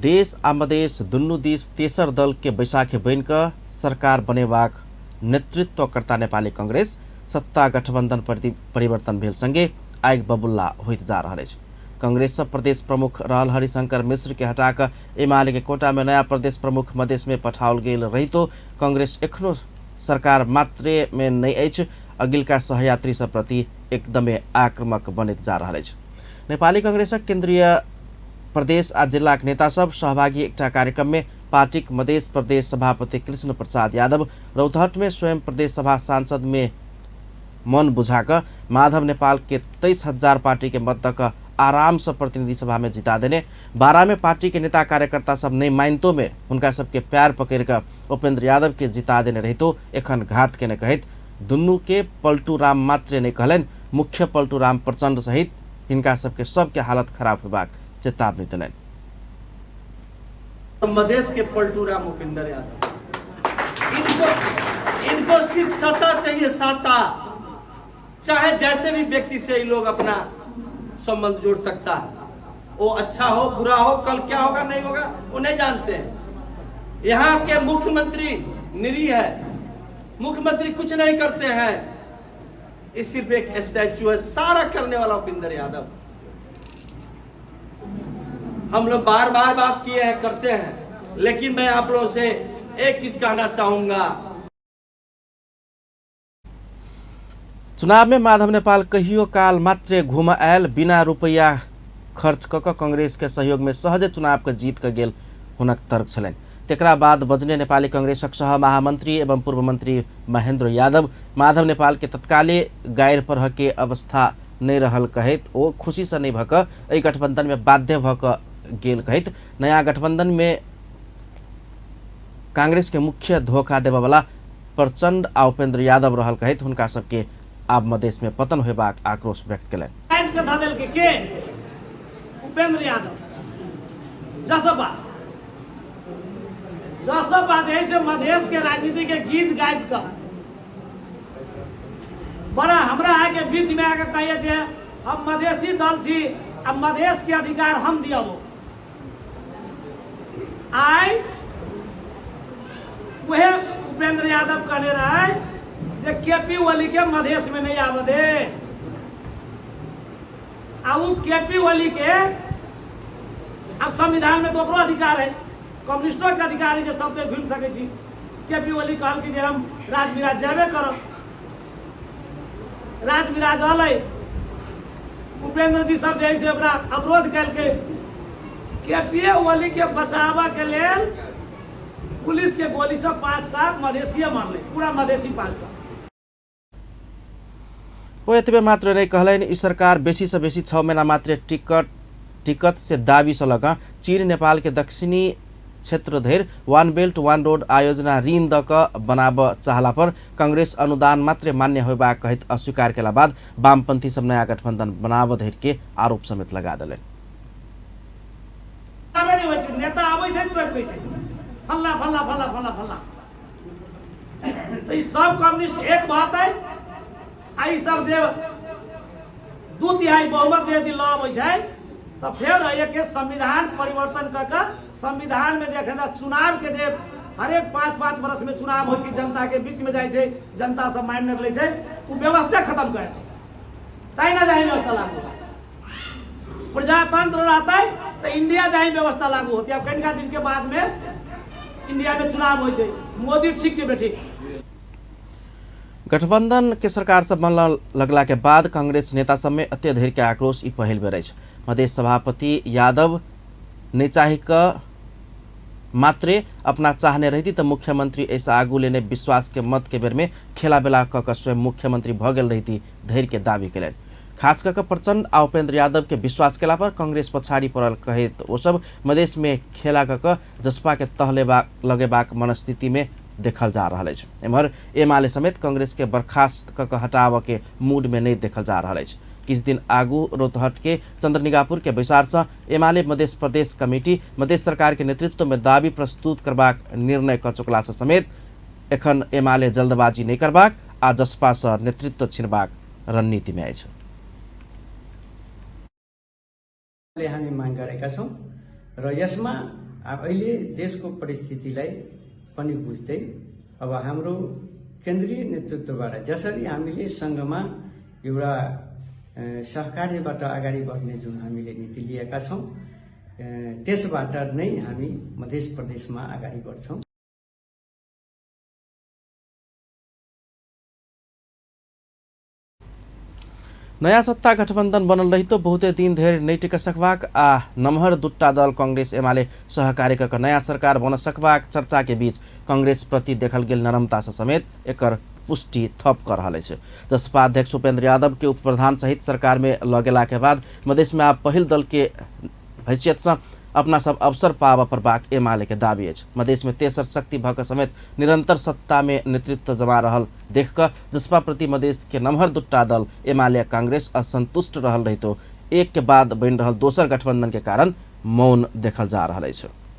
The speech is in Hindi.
देश आ मधेस दुन्नु देश तेसर दल के बैसाखी बन क सरकार बनेबाक नेतृत्व करता नेपाली कांग्रेस सत्ता गठबन्धन परिवर्तन भेल संगे आग बबुल्ला होइत जा रहल अछि। कांग्रेस प्रदेश प्रमुख रहल हरिशंकर मिश्र के हटाकर एमाले के कोटा में नया प्रदेश प्रमुख मधेस में पठाओल गेल रहितो कांग्रेस एखनो सरकार मात्रे में नहीं अछि, अगिलका सहयात्री सब प्रति एकदमै आक्रामक बनैत जा रहल अछि। नेपाली कांग्रेसक केन्द्रीय प्रदेश आ जिल्लाक नेता सब सहभागी एकटा कार्यक्रम में पार्टीक मधेस प्रदेश सभापति कृष्ण प्रसाद यादव रौतहट में स्वयं प्रदेश सभा सांसद में मन बुझाकर माधव नेपाल के 23,000 पार्टी के मत तक आराम से प्रतिनिधि सभा में जिता देने, 12 में पार्टी के नेता कार्यकर्ता सब नहीं मानतो में उनका सबके प्यार पकड़ कर उपेंद्र यादव के जिता देने रही तो एखन घात के कहित दुन्नु के पलटू राम मात्रे नहीं कहलन, मुख्य पलटू राम प्रचंड सहित इनका सबके हालत खराब होबाक चेतावनी दिलन। मधेश के पलटू राम उपेंद्र यादव, इनको सिर्फ सत्ता चाहिए, सत्ता। चाहे जैसे भी व्यक्ति से ये लोग अपना संबंध जोड़ सकता है, वो अच्छा हो बुरा हो, कल क्या होगा नहीं होगा वो नहीं जानते हैं। यहाँ के मुख्यमंत्री निरीह है, मुख्यमंत्री कुछ नहीं करते हैं, ये सिर्फ एक स्टैचू है, सारा करने वाला उपेंद्र यादव। हम लोग बार बार बात किए हैं, करते हैं, लेकिन मैं आप लोगों से एक चीज कहना चाहूंगा। चुनाव में माधव नेपाल कहियो काल मात्रे घूम आयल, बिना रुपैया खर्च क कांग्रेस के सहयोग में सहजे चुनाव के जीत के गेल हुनक तर्क छलनि। तेकरा बाद बजने नेपाली कांग्रेसक सह महामंत्री एवं पूर्व मंत्री महेन्द्र यादव माधव नेपाल के तत्काले गायर पर के अवस्था नहीं रहल कहत ओ खुशी से नहीं भक एहि गठबंधन में बाध्य भक गेल कहत नया गठबंधन में कांग्रेस के मुख्य धोखा देबा वाला प्रचंड आ उपेंद्र यादव रहल कहत हुनका सबके आब मधेश में पतन होबाक आक्रोश व्यक्त कयलनि। उपेंद्र यादव जसपा से मधेश के राजनीति के गीत गाज कर बड़ा हमरा के बीच में आके कहिए थे हम मधेसी दल थी, अब मधेश के अधिकार हम दिया वो आए वह उपेंद्र यादव कहने रहे जे केपी ओली के मधेश में नहीं आवे दे, अब केपी ओली के अब संविधान में तो अधिकार है, कम्युनिस्टों के अधिकार है जो सबसे घूम सके थी। केपी ओली कहल कि हम राजविराज जाबे करब, राजविराज अल उपेंद्र जी सब जैसे अवरोध करके केपी ओली के बचावा के लेल पुलिस के गोली से 5टा मधेसी मारले, पूरा मधेसी 5टा। वो एतबे मात्र नहीं कहलन, ई सरकार बेसी से बेसी 6 महीना मात्र टिकट से दावी से लगा चीन नेपाल के दक्षिणी क्षेत्र धरि 1 बेल्ट 1 रोड आयोजना ऋण दक बनाब चाहला पर कांग्रेस अनुदान मात्र मान्य होबा कहित अस्वीकार केला बाद वामपंथी सब नया गठबंधन बनाब धरि के आरोप समेत लगा देले। नेता आबै छै तो कहै छै फल्ला फल्ला फल्ला फल्ला फल्ला, तो ई सब कम्युनिस्ट एक बात है। आई सब जे 2/3 बहुमत यदि लाबै छै तो फिर एक संविधान परिवर्तन करके संविधान में देखना चुनाव के जे हरेक 5-5 वर्ष में चुनाव हो कि जनता के बीच में जाए, जनता सब मान्य ले वो व्यवस्था खत्म कर चाइना जाए व्यवस्था लागू, प्रजातंत्र रहता है तो इंडिया जाए व्यवस्था लागू होती है। अब कई दिन के बाद में इंडिया में चुनाव हो, मोदी ठीक के बैठे। गठबंधन के सरकार सब बनल लगला के बाद कांग्रेस नेता सब में अत्यधिक के आक्रोश ई पहल बेर अछि। मधेश सभापति यादव ने चाहे क मात्रे अपना चाहने रहती तो मुख्यमंत्री ऐसा आगू लेने विश्वास के मत के बेर में खेला बेला क स्वयं मुख्यमंत्री भ गेल रहती धैर्य के दावी कलन। खास करके प्रचंड आ उपेंद्र यादव के विश्वास केला पर कांग्रेस पछाड़ी पड़ल कहित वो सब मधेश में खेला क जसपा के लगेबाक मनस्थिति में देखल जा रहा है। एम्हर एमाले समेत कांग्रेस के बर्खास्त क हटाव के मूड में नहीं देखल जा रहा है। किस दिन आगू रोहतहट के चंद्रनिगापुर के बैसार से एमाले मधेश प्रदेश कमेटी मधेश सरकार के नेतृत्व में दावी प्रस्तुत करबाक निर्णय क चुकला से समेत एखन एमाले जल्दबाजी नहीं करबाक आ जसपा से नेतृत्व छिनबाक रणनीति में अछि। हामी माग गरेका छौं र यसमा अब अहिले देशको परिस्थितिलाई पनि बुझ्दै अब हाम्रो केन्द्रीय नेतृत्वबाट जसरी हामीले सङ्घमा एउटा सहकार्यबाट अगाडि बढ्ने जुन हामीले नीति लिएका छौँ त्यसबाट नै हामी मध्य प्रदेशमा अगाडि बढ्छौँ। नयाँ सत्ता गठबन्धन बनल रही तो बहुते दिन धेर नहीं टिक सकबाक आ नमहर दुट्टा दल कांग्रेस एमाले सहकार्य का नयाँ सरकार बन सकबाक चर्चा के बीच कांग्रेस प्रति देखल गेल नरमता से समेत एकर पुष्टि थप कर रहा है। जसपा अध्यक्ष उपेंद्र यादव के उप प्रधान सहित सरकार में लगेला के बाद मधेश में आप पहिल दल के हैसियत से अपना सब अवसर पावा परबाक एमाले के दाबी है। मधेश में तेसर शक्ति भक समेत निरंतर सत्ता में नेतृत्व जमा रहल देख कर जसपा प्रति मधेश के नमहर दुट्टा दल एमाले कांग्रेस असंतुष्ट रहल रही तो एक के बाद बन रहल दोसर गठबंधन के कारण मौन देखल जा रहा है।